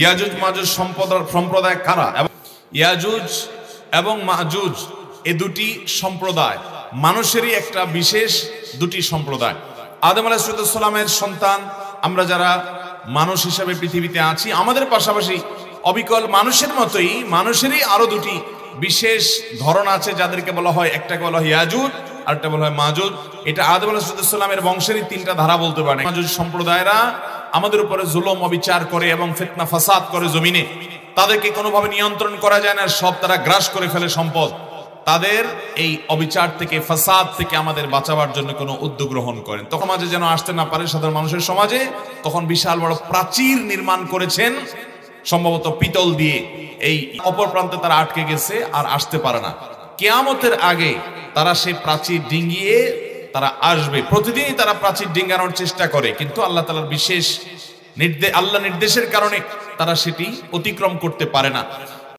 ইয়াজুজ মাজুজ সম্প্রদায় কারা? এবং ইয়াজুজ এবং মাজুজ এই দুটি সম্প্রদায় মানুষেরই একটা বিশেষ দুটি সম্প্রদায়। আদম আলাইহিস সালামের সন্তান আমরা যারা মানুষ হিসেবে পৃথিবীতে আছি, আমাদের পাশাপাশি অবিকল মানুষের মতোই মানুষেরই আরো দুটি বিশেষ ধরন আছে, যাদেরকে বলা হয়, একটাকে বলা হয় ইয়াজুজ, আরেকটা বলা হয় মাজুজ। এটা আদম আলাইহিস সালামের বংশেরই তিনটা ধারা বলতে পারেন। মাজুজ সম্প্রদায়রা আমাদের উপরে জুলুম অবিচার করে এবং ফিতনা ফাসাদ করে জমিনে, তাদেরকে কোনোভাবে নিয়ন্ত্রণ করা যায় না, সব তারা গ্রাস করে ফেলে সম্পদ। তাদের এই অবিচার থেকে, ফাসাদ থেকে আমাদের বাঁচাবার জন্য কোনো উদ্যোগ গ্রহণ করেন, তখন মাঝে যেন আসতে না পারে সাধারণ মানুষের সমাজে, তখন বিশাল বড় প্রাচীর নির্মাণ করেছেন, সম্ভবত পিতল দিয়ে। এই অপর প্রান্তে তারা আটকে গেছে, আর আসতে পারে না। কিয়ামতের আগে তারা সেই প্রাচীর ডিঙ্গিয়ে তারা আসবে। প্রতিদিনই তারা প্রাচীর ডিঙ্গানোর চেষ্টা করে, কিন্তু আল্লাহ তাআলার বিশেষ আল্লাহ নির্দেশের কারণে তারা সেটি অতিক্রম করতে পারে না।